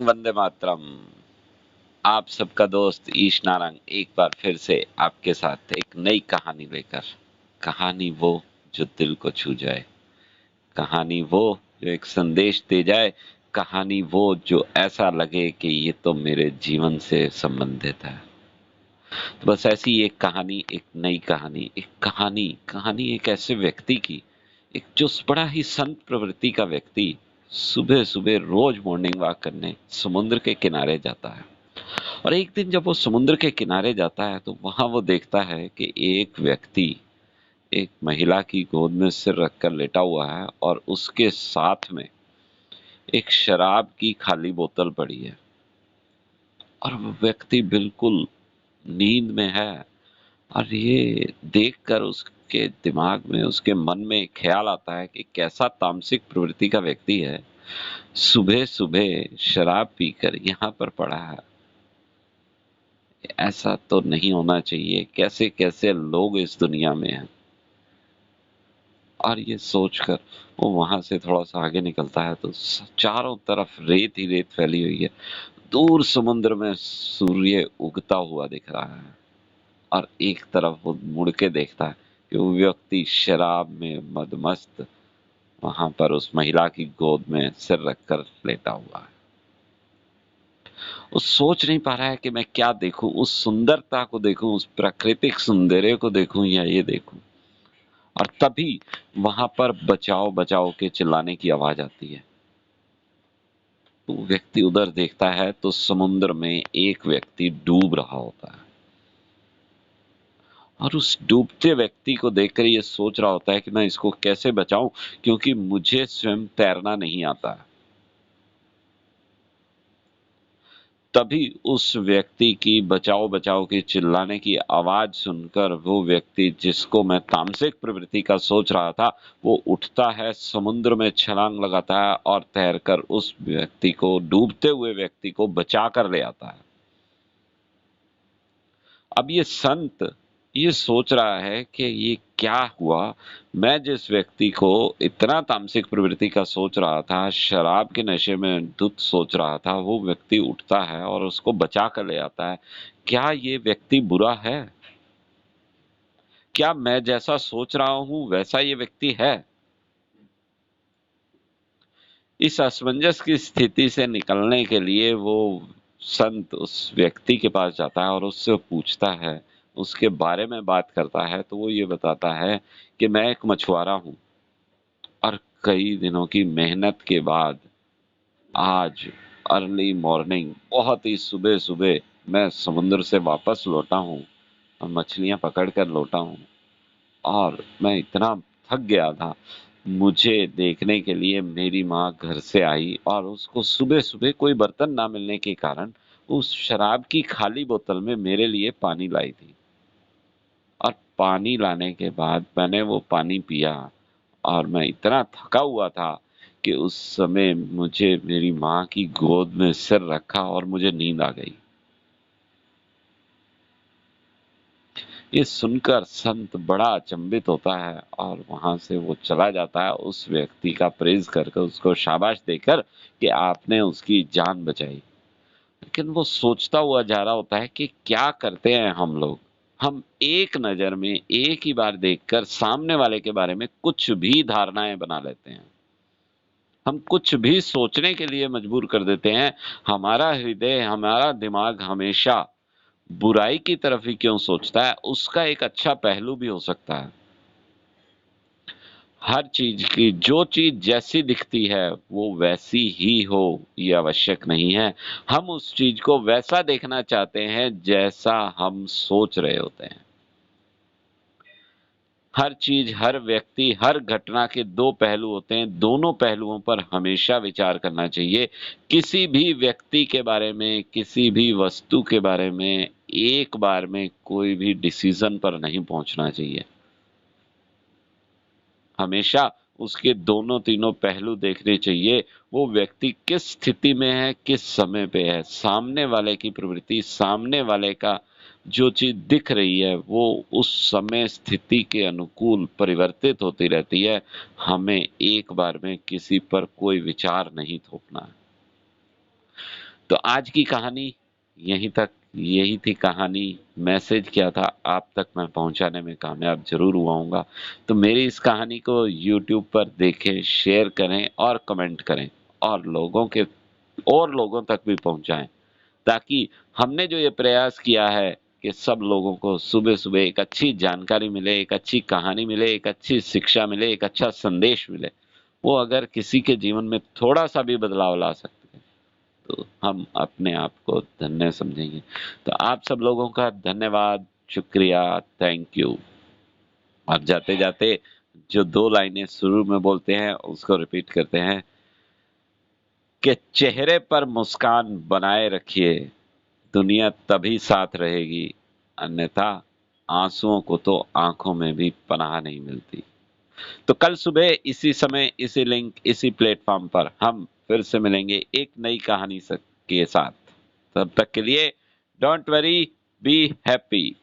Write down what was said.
वंदे मातरम। आप सबका दोस्त ईश नारंग एक बार फिर से आपके साथ एक नई कहानी लेकर। कहानी वो जो दिल को छू जाए, कहानी वो जो एक संदेश दे जाए, कहानी वो जो ऐसा लगे कि ये तो मेरे जीवन से संबंधित है। तो बस ऐसी एक कहानी, एक नई कहानी, एक कहानी कहानी एक ऐसे व्यक्ति की, एक जो बड़ा ही संत प्रवृत्ति का व्यक्ति सुबह सुबह रोज मॉर्निंग वॉक करने समुद्र के किनारे जाता है। और एक दिन जब वो समुद्र के किनारे जाता है तो वहां वो देखता है कि एक व्यक्ति एक महिला की गोद में सिर रखकर लेटा हुआ है और उसके साथ में एक शराब की खाली बोतल पड़ी है। और वो व्यक्ति बिल्कुल नींद में है। और ये देखकर उसके दिमाग में, उसके मन में एक ख्याल आता है कि कैसा तामसिक प्रवृत्ति का व्यक्ति है, सुबह सुबह शराब पीकर यहाँ पर पड़ा है। ऐसा तो नहीं होना चाहिए, कैसे कैसे लोग इस दुनिया में हैं। और ये सोचकर वो वहां से थोड़ा सा आगे निकलता है तो चारों तरफ रेत ही रेत फैली हुई है। दूर समुद्र में सूर्य उगता हुआ दिख रहा है। और एक तरफ वो मुड़ के देखता है कि वो व्यक्ति शराब में मदमस्त वहां पर उस महिला की गोद में सिर रखकर लेटा हुआ है। वो सोच नहीं पा रहा है कि मैं क्या देखूं, उस सुंदरता को देखूं, उस प्राकृतिक सौंदर्य को देखूं या ये देखूं। और तभी वहां पर बचाओ बचाओ के चिल्लाने की आवाज आती है। तो व्यक्ति उधर देखता है तो समुद्र में एक व्यक्ति डूब रहा होता है। और उस डूबते व्यक्ति को देखकर ये सोच रहा होता है कि मैं इसको कैसे बचाऊं, क्योंकि मुझे स्वयं तैरना नहीं आता है। तभी उस व्यक्ति की बचाओ बचाओ के चिल्लाने की आवाज सुनकर वो व्यक्ति, जिसको मैं तामसिक प्रवृत्ति का सोच रहा था, वो उठता है, समुद्र में छलांग लगाता है और तैरकर उस व्यक्ति को, डूबते हुए व्यक्ति को बचा कर ले आता है। अब ये संत ये सोच रहा है कि ये क्या हुआ। मैं जिस व्यक्ति को इतना तामसिक प्रवृत्ति का सोच रहा था, शराब के नशे में धुत सोच रहा था, वो व्यक्ति उठता है और उसको बचा कर ले आता है। क्या ये व्यक्ति बुरा है? क्या मैं जैसा सोच रहा हूं वैसा ये व्यक्ति है? इस असमंजस की स्थिति से निकलने के लिए वो संत उस व्यक्ति के पास जाता है और उससे पूछता है, उसके बारे में बात करता है। तो वो ये बताता है कि मैं एक मछुआरा हूं और कई दिनों की मेहनत के बाद आज अर्ली मॉर्निंग, बहुत ही सुबह सुबह मैं समुद्र से वापस लौटा हूं और मछलियां पकड़ कर लौटा हूं। और मैं इतना थक गया था, मुझे देखने के लिए मेरी माँ घर से आई और उसको सुबह सुबह कोई बर्तन ना मिलने के कारण उस शराब की खाली बोतल में मेरे लिए पानी लाई थी। और पानी लाने के बाद मैंने वो पानी पिया और मैं इतना थका हुआ था कि उस समय मुझे मेरी माँ की गोद में सिर रखा और मुझे नींद आ गई। ये सुनकर संत बड़ा अचंभित होता है और वहां से वो चला जाता है, उस व्यक्ति का प्रेज करके, उसको शाबाश देकर कि आपने उसकी जान बचाई। लेकिन वो सोचता हुआ जा रहा होता है कि क्या करते हैं हम लोग। हम एक नजर में, एक ही बार देखकर सामने वाले के बारे में कुछ भी धारणाएं बना लेते हैं। हम कुछ भी सोचने के लिए मजबूर कर देते हैं। हमारा हृदय, हमारा दिमाग हमेशा बुराई की तरफ ही क्यों सोचता है? उसका एक अच्छा पहलू भी हो सकता है। हर चीज की, जो चीज जैसी दिखती है वो वैसी ही हो ये आवश्यक नहीं है। हम उस चीज को वैसा देखना चाहते हैं जैसा हम सोच रहे होते हैं। हर चीज, हर व्यक्ति, हर घटना के दो पहलू होते हैं। दोनों पहलुओं पर हमेशा विचार करना चाहिए। किसी भी व्यक्ति के बारे में, किसी भी वस्तु के बारे में एक बार में कोई भी डिसीजन पर नहीं पहुंचना चाहिए। हमेशा उसके दोनों तीनों पहलू देखने चाहिए। वो व्यक्ति किस स्थिति में है, किस समय पे है, सामने वाले की प्रवृत्ति, सामने वाले का जो चीज दिख रही है वो उस समय स्थिति के अनुकूल परिवर्तित होती रहती है। हमें एक बार में किसी पर कोई विचार नहीं थोपना है। तो आज की कहानी यहीं तक, यही थी कहानी। मैसेज क्या था आप तक मैं पहुंचाने में कामयाब जरूर हुआ हूँगा। तो मेरी इस कहानी को यूट्यूब पर देखें, शेयर करें और कमेंट करें, और लोगों तक भी पहुंचाएं, ताकि हमने जो ये प्रयास किया है कि सब लोगों को सुबह-सुबह एक अच्छी जानकारी मिले, एक अच्छी कहानी मिले, एक अच्छी शिक्षा मिले, एक अच्छा संदेश मिले, वो अगर किसी के जीवन में थोड़ा-सा भी बदलाव ला सकते हैं, तो हम अपने आप को धन्य समझेंगे। तो आप सब लोगों का धन्यवाद, शुक्रिया, थैंक यू। आप जाते-जाते जो 2 लाइनें शुरू में बोलते हैं, उसको रिपीट करते हैं कि चेहरे पर मुस्कान बनाए रखिए, दुनिया तभी साथ रहेगी, अन्यथा आंसुओं को तो आंखों में भी पनाह नहीं मिलती। तो कल सुबह इसी समय, इसी लिंक, इसी प्लेटफॉर्म पर हम फिर से मिलेंगे एक नई कहानी के साथ। तब तक के लिए डोंट वरी, बी हैप्पी।